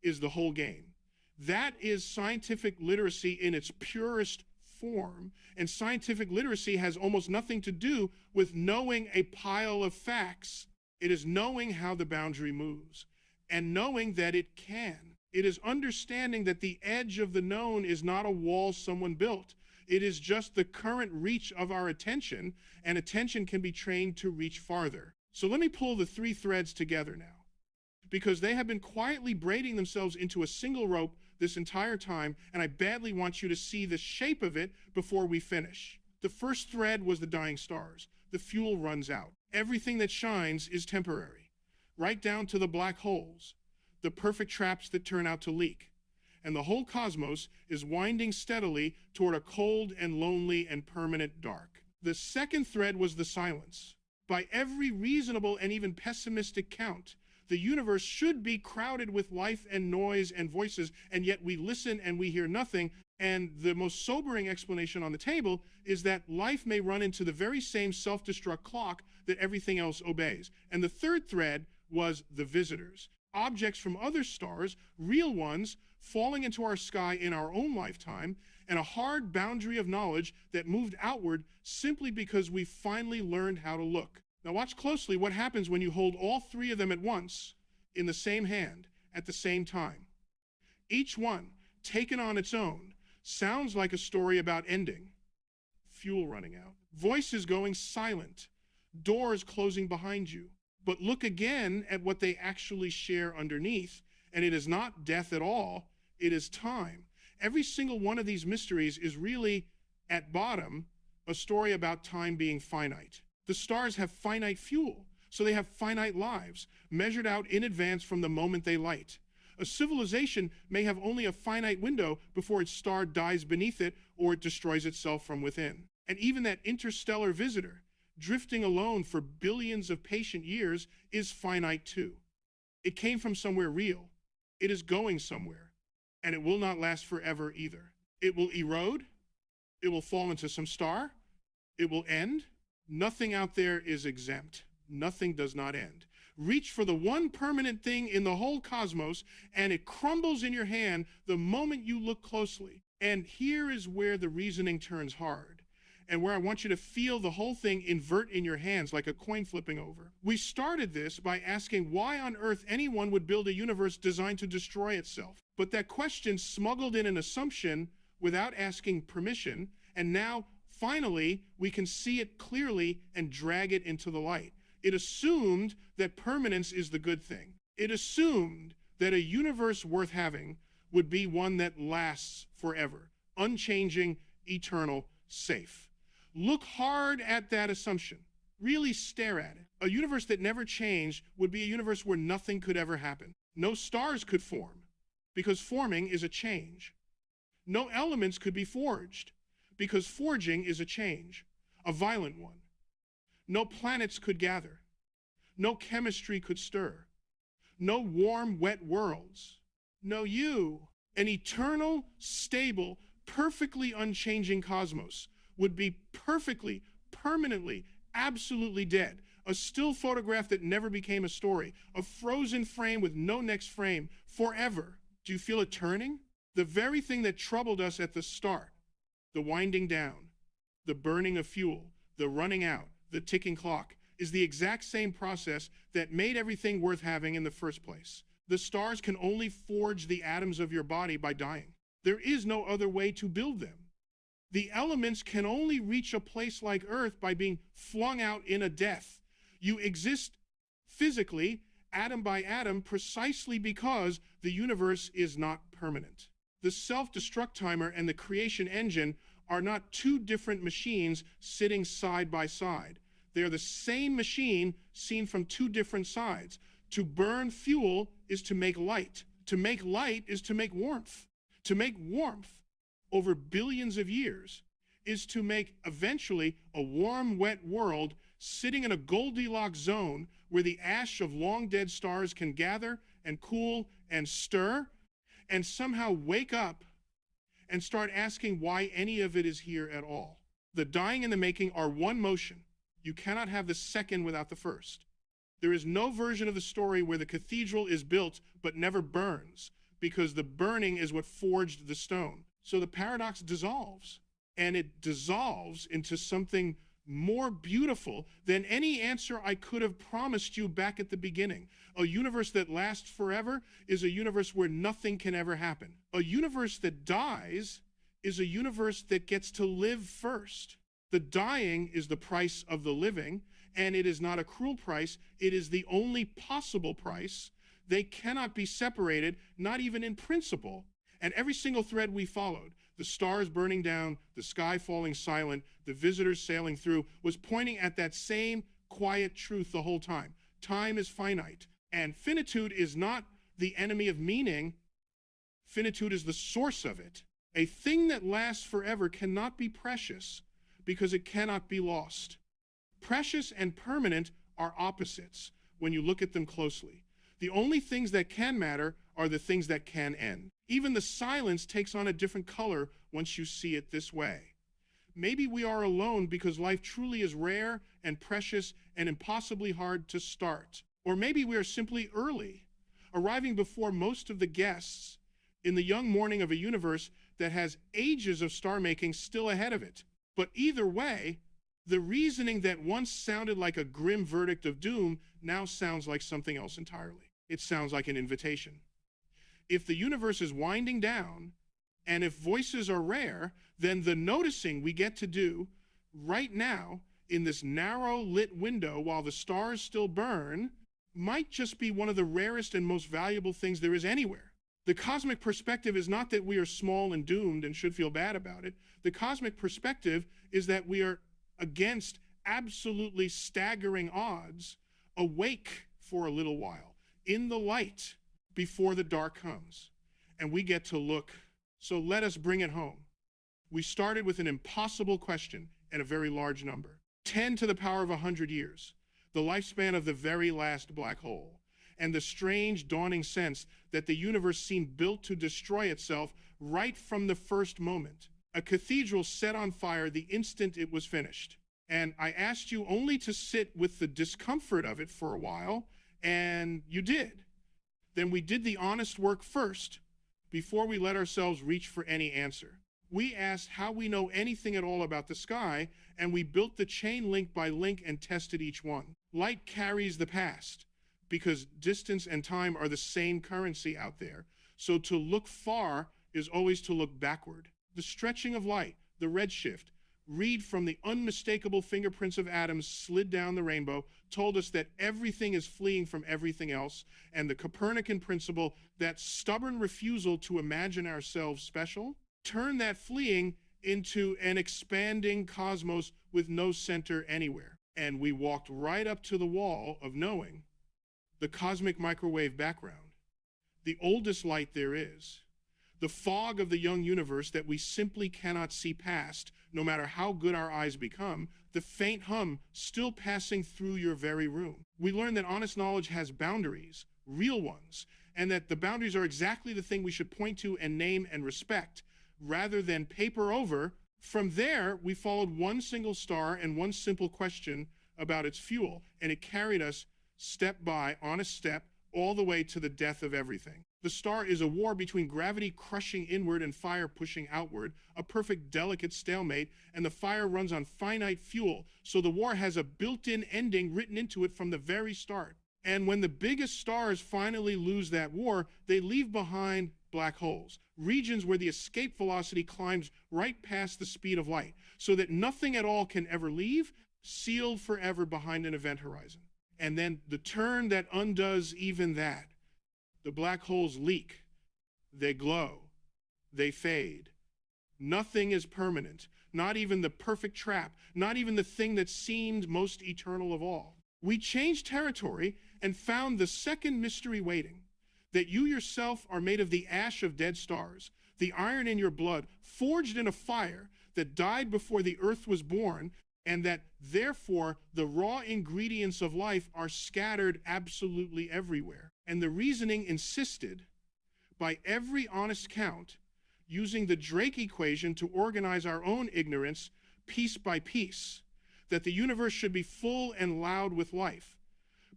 is the whole game. That is scientific literacy in its purest form. And scientific literacy has almost nothing to do with knowing a pile of facts. It is knowing how the boundary moves and knowing that it can. It is understanding that the edge of the known is not a wall someone built. It is just the current reach of our attention, and attention can be trained to reach farther. So let me pull the three threads together now, because they have been quietly braiding themselves into a single rope this entire time, and I badly want you to see the shape of it before we finish. The first thread was the dying stars. The fuel runs out. Everything that shines is temporary, right down to the black holes, the perfect traps that turn out to leak. And the whole cosmos is winding steadily toward a cold and lonely and permanent dark. The second thread was the silence. By every reasonable and even pessimistic count, the universe should be crowded with life and noise and voices, and yet we listen and we hear nothing. And the most sobering explanation on the table is that life may run into the very same self-destruct clock that everything else obeys. And the third thread was the visitors. Objects from other stars, real ones, falling into our sky in our own lifetime, and a hard boundary of knowledge that moved outward simply because we finally learned how to look. Now watch closely what happens when you hold all three of them at once in the same hand at the same time. Each one, taken on its own, sounds like a story about ending, fuel running out, voices going silent, doors closing behind you. But look again at what they actually share underneath, and it is not death at all, it is time. Every single one of these mysteries is really, at bottom, a story about time being finite. The stars have finite fuel, so they have finite lives, measured out in advance from the moment they light. A civilization may have only a finite window before its star dies beneath it or it destroys itself from within. And even that interstellar visitor, drifting alone for billions of patient years, is finite too. It came from somewhere real. It is going somewhere, and it will not last forever either. It will erode. It will fall into some star. It will end. Nothing out there is exempt. Nothing does not end. Reach for the one permanent thing in the whole cosmos, and it crumbles in your hand the moment you look closely. And here is where the reasoning turns hard, and where I want you to feel the whole thing invert in your hands like a coin flipping over. We started this by asking why on earth anyone would build a universe designed to destroy itself. But that question smuggled in an assumption without asking permission, and now, finally, we can see it clearly and drag it into the light. It assumed that permanence is the good thing. It assumed that a universe worth having would be one that lasts forever, unchanging, eternal, safe. Look hard at that assumption. Really stare at it. A universe that never changed would be a universe where nothing could ever happen. No stars could form, because forming is a change. No elements could be forged, because forging is a change, a violent one. No planets could gather. No chemistry could stir. No warm, wet worlds. No you. An eternal, stable, perfectly unchanging cosmos would be perfectly, permanently, absolutely dead. A still photograph that never became a story. A frozen frame with no next frame, forever. Do you feel it turning? The very thing that troubled us at the start, the winding down, the burning of fuel, the running out, the ticking clock, is the exact same process that made everything worth having in the first place. The stars can only forge the atoms of your body by dying. There is no other way to build them. The elements can only reach a place like Earth by being flung out in a death. You exist physically, atom by atom, precisely because the universe is not permanent. The self-destruct timer and the creation engine are not two different machines sitting side by side. They are the same machine seen from two different sides. To burn fuel is to make light. To make light is to make warmth. To make warmth over billions of years is to make eventually a warm, wet world sitting in a Goldilocks zone where the ash of long dead stars can gather and cool and stir and somehow wake up and start asking why any of it is here at all. The dying and the making are one motion. You cannot have the second without the first. There is no version of the story where the cathedral is built but never burns, because the burning is what forged the stone. So the paradox dissolves, and it dissolves into something more beautiful than any answer I could have promised you back at the beginning. A universe that lasts forever is a universe where nothing can ever happen. A universe that dies is a universe that gets to live first. The dying is the price of the living, and it is not a cruel price. It is the only possible price. They cannot be separated, not even in principle. And every single thread we followed, the stars burning down, the sky falling silent, the visitors sailing through, was pointing at that same quiet truth the whole time. Time is finite, and finitude is not the enemy of meaning. Finitude is the source of it. A thing that lasts forever cannot be precious because it cannot be lost. Precious and permanent are opposites when you look at them closely. The only things that can matter are the things that can end. Even the silence takes on a different color once you see it this way. Maybe we are alone because life truly is rare and precious and impossibly hard to start. Or maybe we are simply early, arriving before most of the guests in the young morning of a universe that has ages of star-making still ahead of it. But either way, the reasoning that once sounded like a grim verdict of doom now sounds like something else entirely. It sounds like an invitation. If the universe is winding down, and if voices are rare, then the noticing we get to do right now in this narrow lit window while the stars still burn might just be one of the rarest and most valuable things there is anywhere. The cosmic perspective is not that we are small and doomed and should feel bad about it. The cosmic perspective is that we are against absolutely staggering odds, awake for a little while, in the light before the dark comes, and we get to look. So let us bring it home. We started with an impossible question and a very large number. 10 to the power of 100 years, the lifespan of the very last black hole, and the strange dawning sense that the universe seemed built to destroy itself right from the first moment. A cathedral set on fire the instant it was finished. And I asked you only to sit with the discomfort of it for a while, and you did. Then we did the honest work first, before we let ourselves reach for any answer. We asked how we know anything at all about the sky, and we built the chain link by link and tested each one. Light carries the past, because distance and time are the same currency out there. So to look far is always to look backward. The stretching of light, the redshift, read from the unmistakable fingerprints of atoms slid down the rainbow, told us that everything is fleeing from everything else, and the Copernican principle, that stubborn refusal to imagine ourselves special, turned that fleeing into an expanding cosmos with no center anywhere. And we walked right up to the wall of knowing, the cosmic microwave background, the oldest light there is, the fog of the young universe that we simply cannot see past, no matter how good our eyes become, the faint hum still passing through your very room. We learned that honest knowledge has boundaries, real ones, and that the boundaries are exactly the thing we should point to and name and respect, rather than paper over. From there, we followed one single star and one simple question about its fuel, and it carried us step by, honest step, all the way to the death of everything. The star is a war between gravity crushing inward and fire pushing outward, a perfect delicate stalemate, and the fire runs on finite fuel, so the war has a built-in ending written into it from the very start. And when the biggest stars finally lose that war, they leave behind black holes, regions where the escape velocity climbs right past the speed of light, so that nothing at all can ever leave, sealed forever behind an event horizon. And then the turn that undoes even that. The black holes leak, they glow, they fade. Nothing is permanent, not even the perfect trap, not even the thing that seemed most eternal of all. We changed territory and found the second mystery waiting, that you yourself are made of the ash of dead stars, the iron in your blood, forged in a fire that died before the earth was born, and that therefore the raw ingredients of life are scattered absolutely everywhere. And the reasoning insisted, by every honest count, using the Drake equation to organize our own ignorance piece by piece, that the universe should be full and loud with life.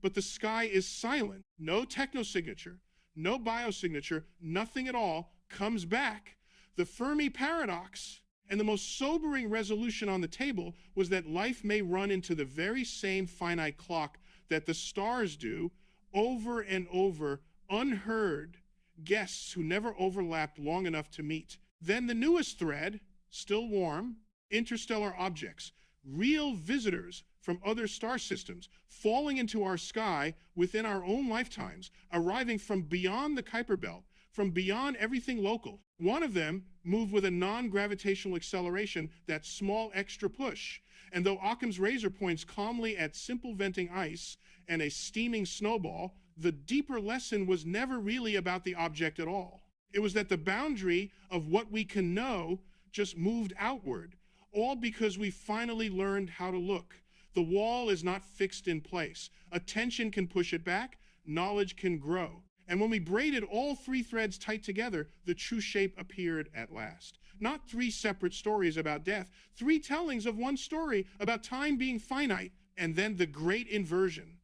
But the sky is silent. No technosignature, no biosignature, nothing at all comes back. The Fermi paradox and the most sobering resolution on the table was that life may run into the very same finite clock that the stars do, over and over, unheard guests who never overlapped long enough to meet. Then the newest thread, still warm, interstellar objects, real visitors from other star systems falling into our sky within our own lifetimes, arriving from beyond the Kuiper Belt, from beyond everything local. One of them moved with a non-gravitational acceleration, that small extra push. And though Occam's razor points calmly at simple venting ice and a steaming snowball, the deeper lesson was never really about the object at all. It was that the boundary of what we can know just moved outward, all because we finally learned how to look. The wall is not fixed in place. Attention can push it back, knowledge can grow. And when we braided all three threads tight together, the true shape appeared at last. Not three separate stories about death, three tellings of one story about time being finite, and then the great inversion,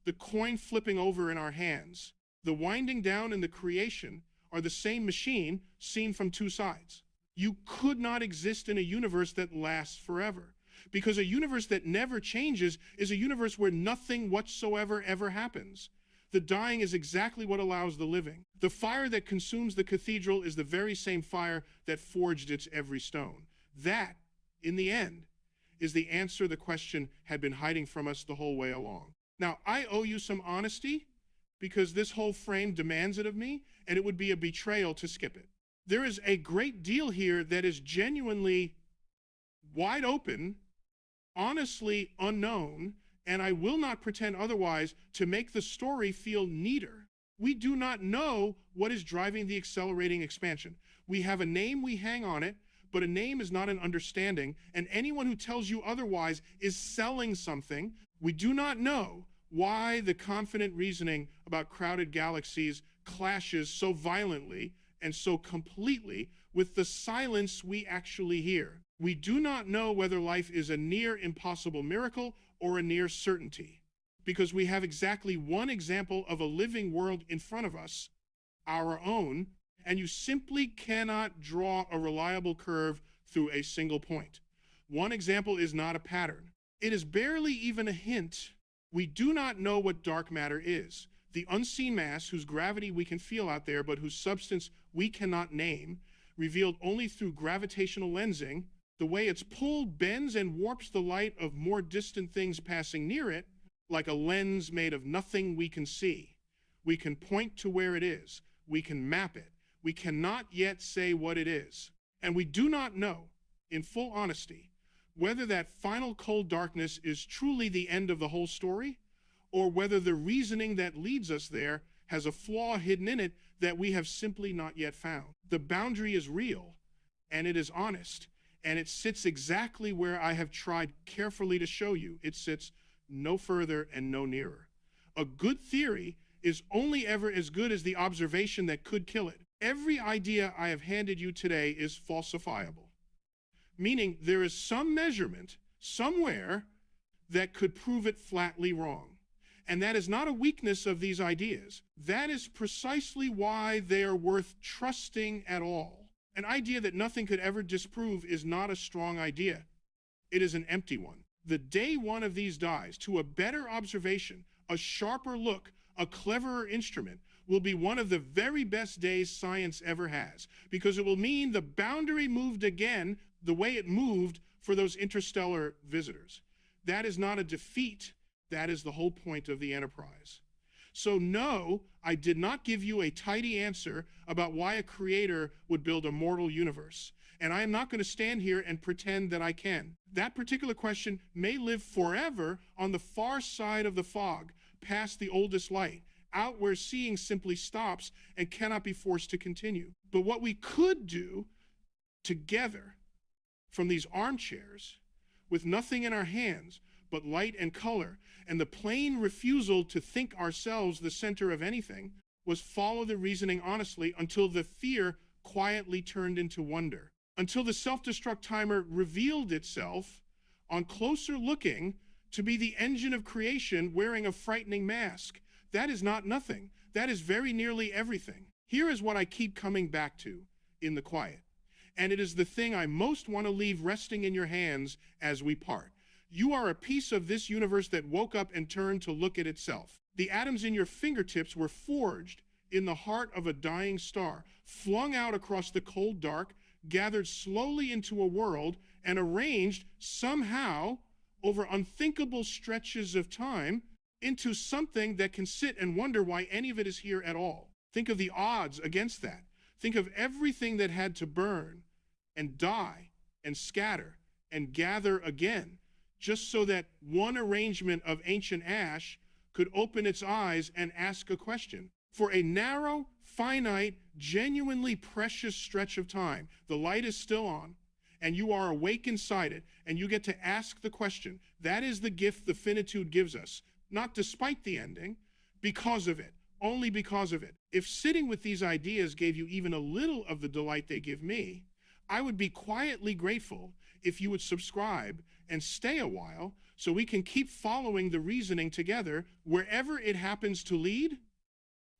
the coin flipping over in our hands. The winding down and the creation are the same machine seen from two sides. You could not exist in a universe that lasts forever, because a universe that never changes is a universe where nothing whatsoever ever happens. The dying is exactly what allows the living. The fire that consumes the cathedral is the very same fire that forged its every stone. That, in the end, is the answer the question had been hiding from us the whole way along. Now, I owe you some honesty, because this whole frame demands it of me, and it would be a betrayal to skip it. There is a great deal here that is genuinely wide open, honestly unknown, and I will not pretend otherwise to make the story feel neater. We do not know what is driving the accelerating expansion. We have a name, we hang on it, but a name is not an understanding, and anyone who tells you otherwise is selling something. We do not know why the confident reasoning about crowded galaxies clashes so violently and so completely with the silence we actually hear. We do not know whether life is a near impossible miracle or a near certainty, because we have exactly one example of a living world in front of us, our own, and you simply cannot draw a reliable curve through a single point. One example is not a pattern. It is barely even a hint. We do not know what dark matter is, the unseen mass whose gravity we can feel out there, but whose substance we cannot name, revealed only through gravitational lensing. The way it's pulled bends and warps the light of more distant things passing near it, like a lens made of nothing we can see. We can point to where it is. We can map it. We cannot yet say what it is. And we do not know, in full honesty, whether that final cold darkness is truly the end of the whole story, or whether the reasoning that leads us there has a flaw hidden in it that we have simply not yet found. The boundary is real, and it is honest, and it sits exactly where I have tried carefully to show you. It sits no further and no nearer. A good theory is only ever as good as the observation that could kill it. Every idea I have handed you today is falsifiable, meaning there is some measurement somewhere that could prove it flatly wrong. And that is not a weakness of these ideas. That is precisely why they are worth trusting at all. An idea that nothing could ever disprove is not a strong idea. It is an empty one. The day one of these dies, to a better observation, a sharper look, a cleverer instrument, will be one of the very best days science ever has, because it will mean the boundary moved again the way it moved for those interstellar visitors. That is not a defeat. That is the whole point of the enterprise. So no, I did not give you a tidy answer about why a creator would build a mortal universe. And I am not going to stand here and pretend that I can. That particular question may live forever on the far side of the fog, past the oldest light, out where seeing simply stops and cannot be forced to continue. But what we could do together from these armchairs, with nothing in our hands but light and color, and the plain refusal to think ourselves the center of anything, was follow the reasoning honestly until the fear quietly turned into wonder, until the self-destruct timer revealed itself on closer looking to be the engine of creation wearing a frightening mask. That is not nothing. That is very nearly everything. Here is what I keep coming back to in the quiet, and it is the thing I most want to leave resting in your hands as we part. You are a piece of this universe that woke up and turned to look at itself. The atoms in your fingertips were forged in the heart of a dying star, flung out across the cold dark, gathered slowly into a world, and arranged somehow over unthinkable stretches of time into something that can sit and wonder why any of it is here at all. Think of the odds against that. Think of everything that had to burn and die and scatter and gather again, just so that one arrangement of ancient ash could open its eyes and ask a question. For a narrow, finite, genuinely precious stretch of time, the light is still on, and you are awake inside it, and you get to ask the question. That is the gift the finitude gives us, not despite the ending, because of it, only because of it. If sitting with these ideas gave you even a little of the delight they give me, I would be quietly grateful if you would subscribe and stay a while so we can keep following the reasoning together wherever it happens to lead,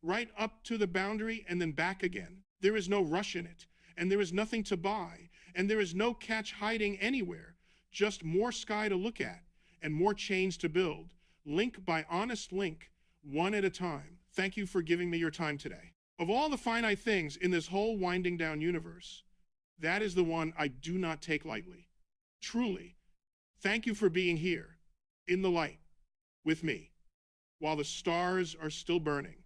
right up to the boundary and then back again. There is no rush in it, and there is nothing to buy, and there is no catch hiding anywhere, just more sky to look at and more chains to build, link by honest link, one at a time. Thank you for giving me your time today. Of all the finite things in this whole winding down universe, that is the one I do not take lightly. Truly, thank you for being here in the light with me while the stars are still burning.